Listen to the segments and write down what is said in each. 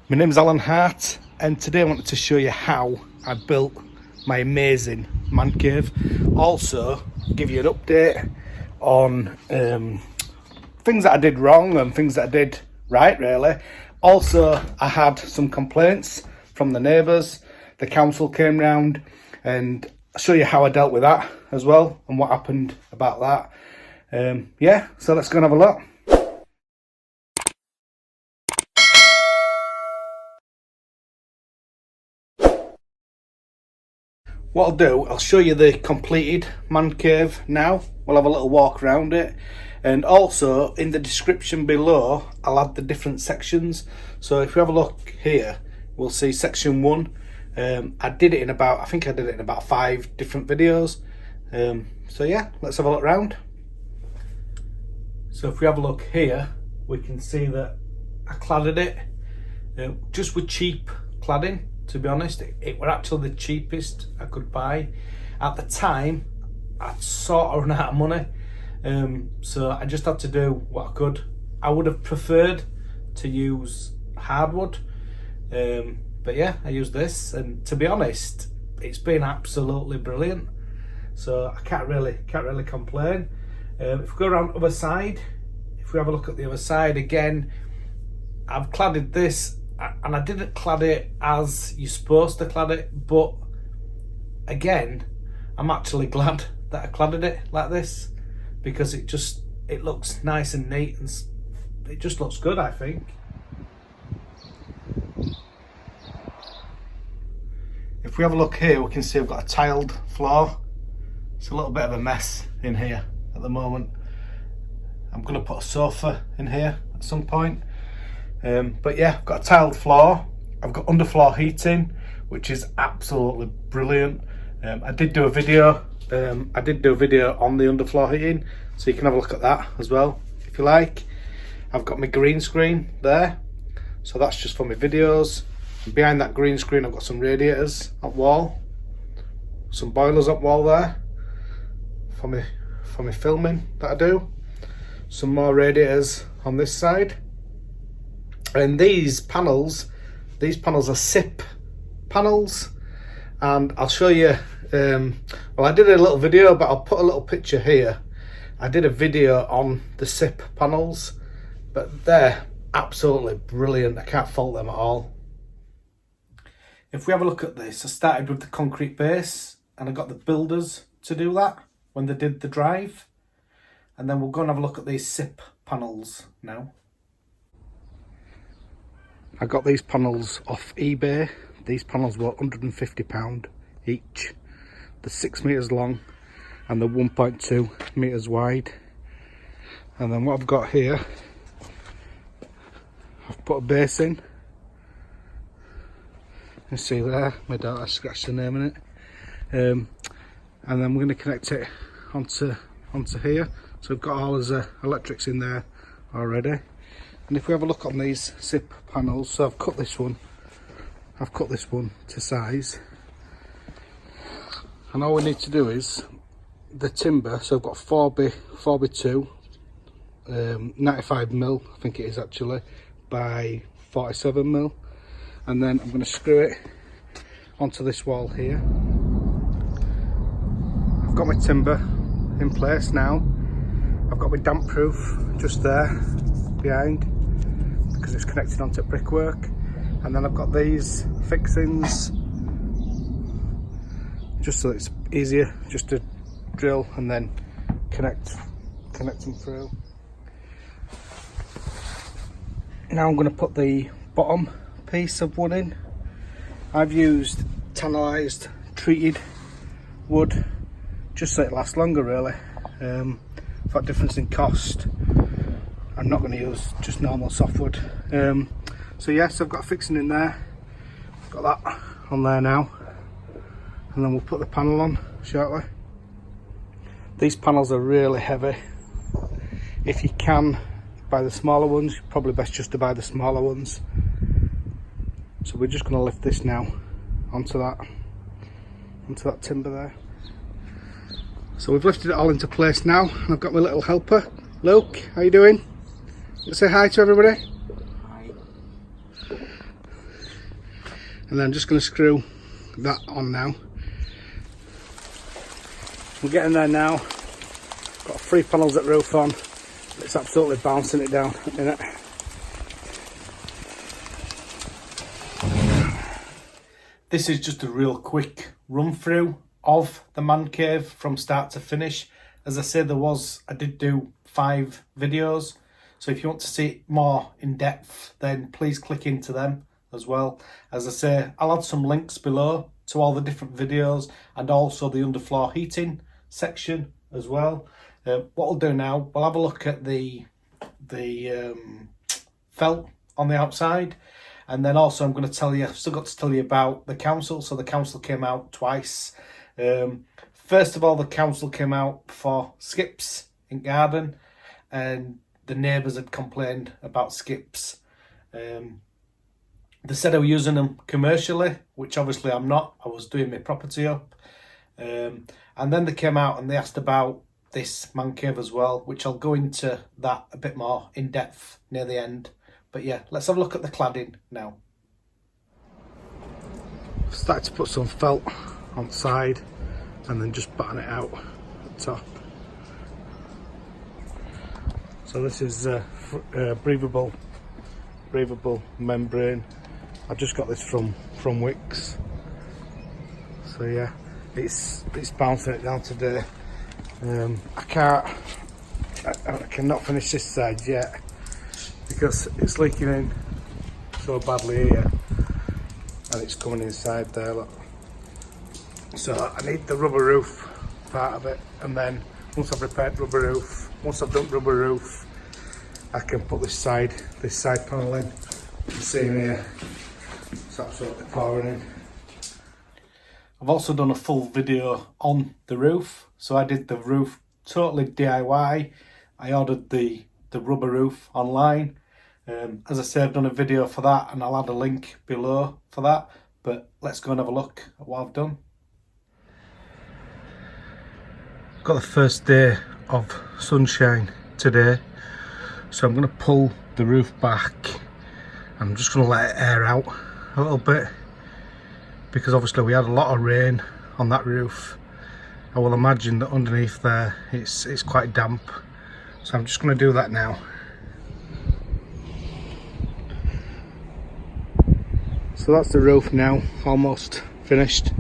My name's Alan Hart, and today I wanted to show you how I built my amazing man cave. Also give you an update on things that I did wrong and things that I did right, really. Also, I had some complaints from the neighbours. The council came round, and I'll show you how I dealt with that as well and what happened about that. Yeah, so let's go and have a look. What I'll do, I'll show you the completed man cave now. We'll have a little walk around it, and also in the description below I'll add the different sections. So if you have a look here, we'll see section 1. I did it in about, I think I did it in about 5 different videos. So yeah, let's have a look around. So if we have a look here, we can see that I cladded it just with cheap cladding. To be honest, it were actually the cheapest I could buy. At the time, I'd sort of run out of money. So I just had to do what I could. I would have preferred to use hardwood. But yeah, I used this, and to be honest, it's been absolutely brilliant. So I can't really complain. If we go around the other side, if we have a look at the other side again, I've cladded this, and I didn't clad it as you're supposed to clad it, but again, I'm actually glad that I cladded it like this, because it looks nice and neat, and it just looks good, I think. If we have a look here, we can see I've got a tiled floor. It's a little bit of a mess in here at the moment. I'm going to put a sofa in here at some point. But yeah, I've got a tiled floor. I've got underfloor heating, which is absolutely brilliant. I did do a video on the underfloor heating, so you can have a look at that as well if you like. I've got my green screen there, so that's just for my videos. And behind that green screen, I've got some radiators up wall, some boilers up wall there for my filming that I do. Some more radiators on this side. And these panels are SIP panels, and I'll show you. Well, I did a little video, but I'll put a little picture here. I did a video on the SIP panels, but they're absolutely brilliant. I can't fault them at all. If we have a look at this, I started with the concrete base, and I got the builders to do that when they did the drive, and then we'll go and have a look at these SIP panels now. I got these panels off eBay. These panels were £150 each. They're 6 metres long and they're 1.2 metres wide. And then what I've got here, I've put a base in. You see there, my daughter scratched the name in it. And then we're going to connect it onto here. So we've got all the electrics in there already. And if we have a look on these SIP panels, so I've cut this one to size, and all we need to do is the timber. So I've got 4x2, 95mm, I think it is actually, by 47mm, and then I'm going to screw it onto this wall here. I've got my timber in place now. I've got my damp proof just there behind, because it's connected onto brickwork, and then I've got these fixings just so it's easier just to drill and then connect them through. Now I'm going to put the bottom piece of wood in. I've used tannalised treated wood just so it lasts longer, really. For that difference in cost, I'm not going to use just normal softwood. So yes, I've got a fixing in there. Got that on there now, and then we'll put the panel on shortly. These panels are really heavy. If you can buy the smaller ones, you're probably best just to buy the smaller ones. So we're just going to lift this now onto that timber there. So we've lifted it all into place now, and I've got my little helper. Luke, how you doing? Let's say hi to everybody. Hi. And then I'm just going to screw that on now. We're getting there now. Got 3 panels at roof on. It's absolutely bouncing it down at the minute. This is just a real quick run through of the man cave from start to finish. As I said, I did do 5 videos. So if you want to see it more in depth, then please click into them as well. As I say, I'll add some links below to all the different videos and also the underfloor heating section as well. What we'll do now, we'll have a look at the felt on the outside, and then also I'm going to tell you, I've still got to tell you about the council. So the council came out twice. First of all, the council came out for skips in garden, and the neighbours had complained about skips. They said I was using them commercially, which obviously I'm not. I was doing my property up. And then they came out and they asked about this man cave as well, which I'll go into that a bit more in depth near the end. But yeah, let's have a look at the cladding now. I've started to put some felt on the side and then just batten it out at the top. So this is breathable membrane. I just got this from Wicks. So yeah, it's bouncing it down today. I cannot finish this side yet because it's leaking in so badly here, and it's coming inside there, look. So I need the rubber roof part of it, and then once I've repaired rubber roof, once I've done rubber roof, I can put this side panel in. You can see in here, it's absolutely pouring in. I've also done a full video on the roof. So I did the roof totally DIY. I ordered the rubber roof online. As I said, I've done a video for that, and I'll add a link below for that. But let's go and have a look at what I've done. Got the first day of sunshine today. So I'm going to pull the roof back. I'm just going to let it air out a little bit, because obviously we had a lot of rain on that roof. I will imagine that underneath there it's quite damp, so I'm just going to do that now. So that's the roof now, almost finished.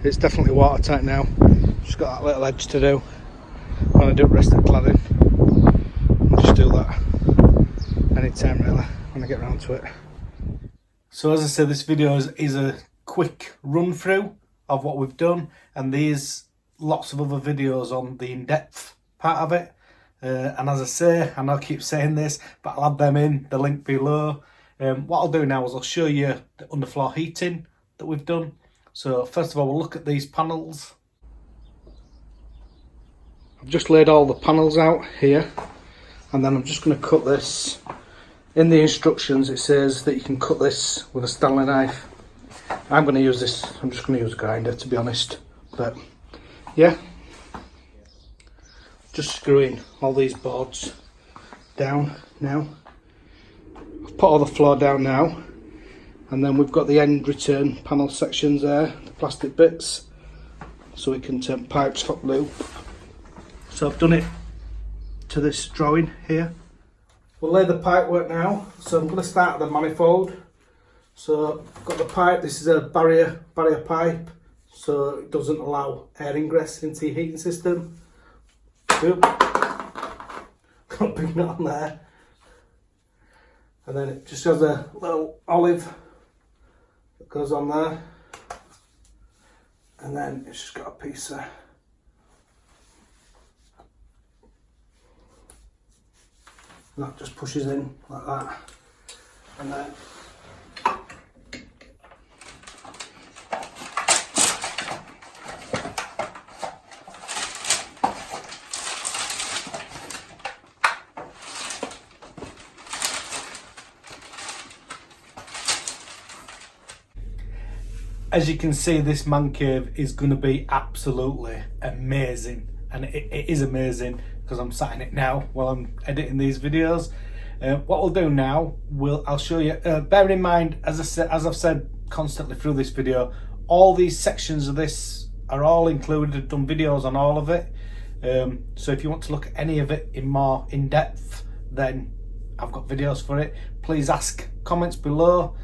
It's definitely watertight now. Just got that little edge to do. I'm going to do the rest of the cladding. I'll just do that anytime really when I get around to it. So as I said, this video is a quick run through of what we've done, and there's lots of other videos on the in-depth part of it, and as I say, and I'll keep saying this, but I'll add them in the link below. What I'll do now is I'll show you the underfloor heating that we've done. So first of all, we'll look at these panels. I've just laid all the panels out here, and then I'm just going to cut this. In the instructions it says that you can cut this with a Stanley knife. I'm going to use this, I'm just going to use a grinder to be honest, but yeah, just screwing all these boards down now. I've put all the floor down now, and then we've got the end return panel sections there, the plastic bits, so we can turn pipes hot loop. So I've done it to this drawing here. We'll lay the pipe work now, so I'm going to start at the manifold. So I've got the pipe, this is a barrier pipe, so it doesn't allow air ingress into your heating system. Oop. Got a big nut on there. And then it just has a little olive that goes on there. And then it's just got a piece of that just pushes in like that. And then as you can see, this man cave is going to be absolutely amazing, and it is amazing because I'm sat in it now while I'm editing these videos. What we'll do now, I'll show you. Bear in mind, as I've said constantly through this video, all these sections of this are all included. I've done videos on all of it. So if you want to look at any of it in depth, then I've got videos for it. Please ask comments below,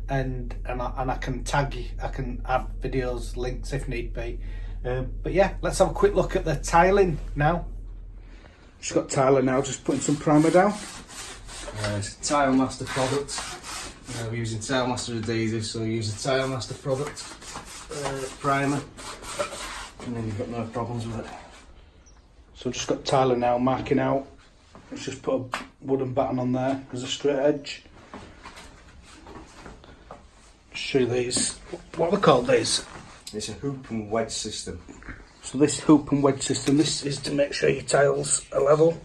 and I can tag you, I can add videos, links if need be. But yeah, let's have a quick look at the tiling now. Just got tiler now, just putting some primer down. It's a Tile Master product. We're using Tile Master adhesive, so we use a Tile Master product primer, and then you've got no problems with it. So I've just got tiler now, marking out. Let's just put a wooden batten on there as a straight edge. Show you these. What are they called, these? It's a hoop and wedge system. So this hoop and wedge system, this is to make sure your tiles are level.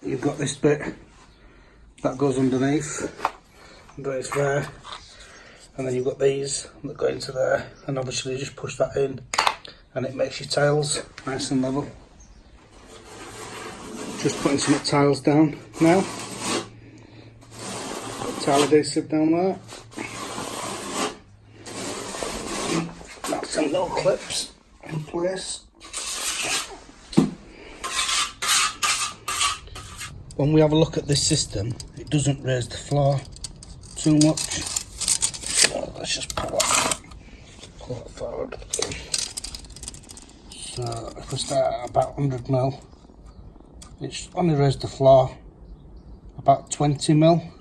You've got this bit that goes underneath there, and then you've got these that go into there, and obviously you just push that in and it makes your tiles nice and level. Just putting some tiles down now. Got tile adhesive down there. That's some little clips in place. When we have a look at this system, it doesn't raise the floor too much. So let's just pull that forward. So if we start at about 100mm, it's only raised the floor about 20mm,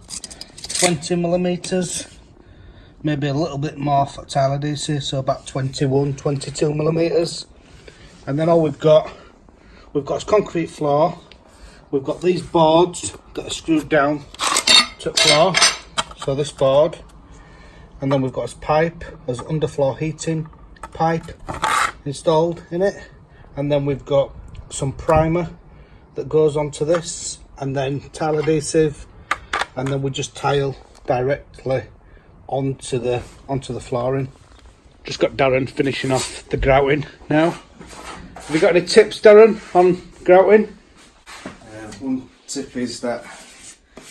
maybe a little bit more for tile adhesive, so about 22mm. And then all we've got is concrete floor. We've got these boards that are screwed down to the floor, so this board, and then we've got this pipe, there's underfloor heating pipe installed in it, and then we've got some primer that goes onto this, and then tile adhesive, and then we just tile directly onto the flooring. Just got Darren finishing off the grouting now. Have you got any tips, Darren, on grouting? One tip is that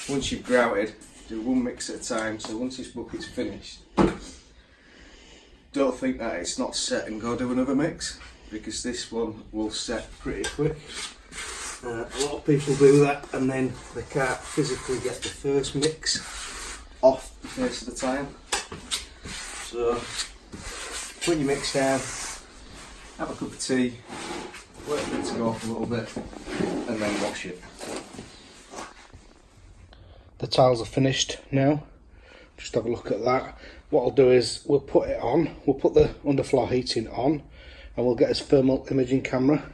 once you've grouted, do one mix at a time. So once this bucket's finished, don't think that it's not set and go do another mix, because this one will set pretty quick. A lot of people do that and then they can't physically get the first mix off the face of the tile. So put your mix down, have a cup of tea, wait for it to go off a little bit, and then wash it. The tiles are finished now. Just have a look at that. What I'll do is we'll put it on, we'll put the underfloor heating on, and we'll get this thermal imaging camera.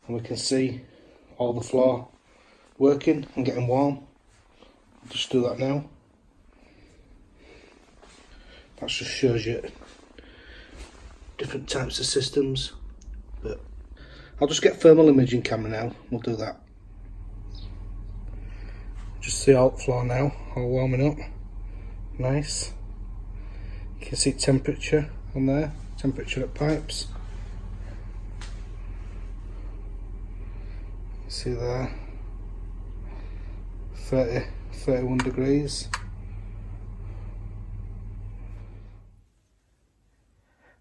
And we can see all the floor working and getting warm. I'll just do that now. That just shows you different types of systems, but I'll just get thermal imaging camera now. We'll do that. Just see all the floor now, all warming up. Nice. You can see temperature on there, temperature at pipes. See there, 31 degrees.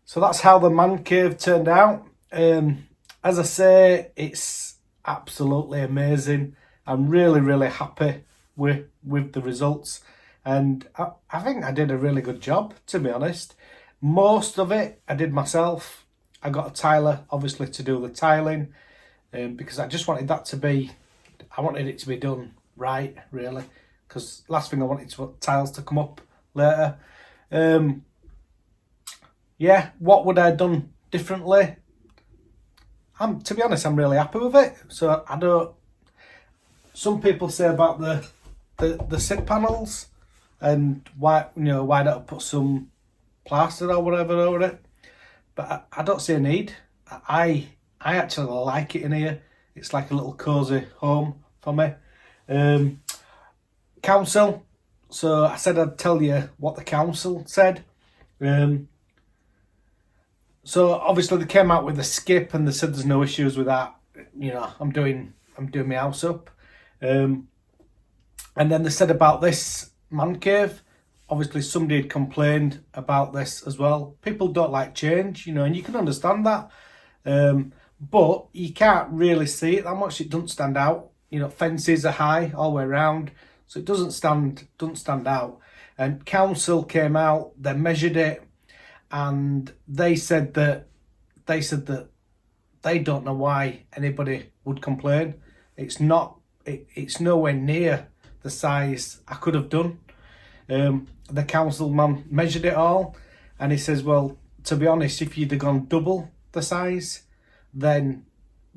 So that's how the man cave turned out. As I say, it's absolutely amazing. I'm really happy with the results, and I think I did a really good job, to be honest. Most of it I did myself. I got a tiler obviously to do the tiling, because I just wanted that to be, I wanted it to be done right, really, because last thing I wanted to tiles to come up later. Yeah, what would I have done differently? To be honest, I'm really happy with it. So I don't. Some people say about the sit panels and why don't I put some plaster or whatever over it? But I don't see a need. I actually like it in here. It's like a little cosy home for me. Council. So I said I'd tell you what the council said. So obviously they came out with a skip and they said there's no issues with that. I'm doing my house up. And then they said about this Mancave, obviously somebody had complained about this as well. People don't like change, you know, and you can understand that. But you can't really see it that much. It doesn't stand out. You know, fences are high all the way around, so it doesn't stand out. And council came out, they measured it, and they said that they don't know why anybody would complain. It's nowhere near the size I could have done. The councilman measured it all, and he says, well, to be honest, if you'd have gone double the size, then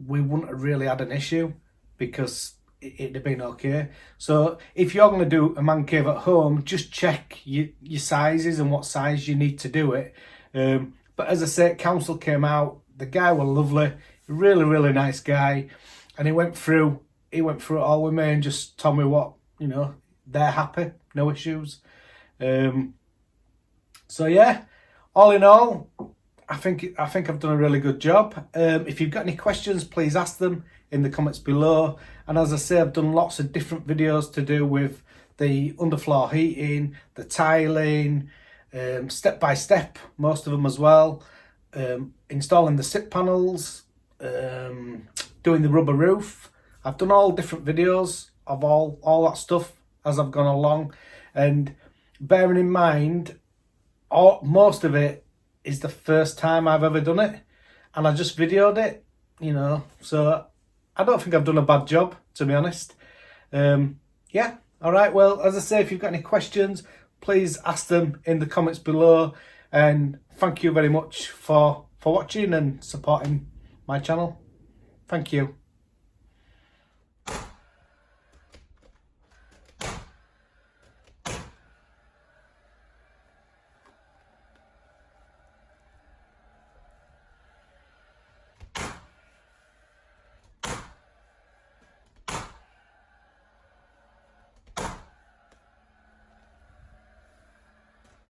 we wouldn't have really had an issue, because it'd have been okay. So if you're going to do a man cave at home, just check your sizes and what size you need to do it. But as I say, council came out, the guy was lovely, really nice guy, and he went through it all with me and just told me what, you know, they're happy, no issues. So yeah, all in all, I think I've done a really good job. If you've got any questions, please ask them in the comments below. And as I say, I've done lots of different videos to do with the underfloor heating, the tiling, step by step, most of them as well, installing the SIP panels, doing the rubber roof. I've done all different videos of all that stuff as I've gone along, and bearing in mind, most of it is the first time I've ever done it, and I just videoed it, you know, so I don't think I've done a bad job, to be honest. Yeah, all right, well, as I say, if you've got any questions, please ask them in the comments below, and thank you very much for watching and supporting my channel. Thank you.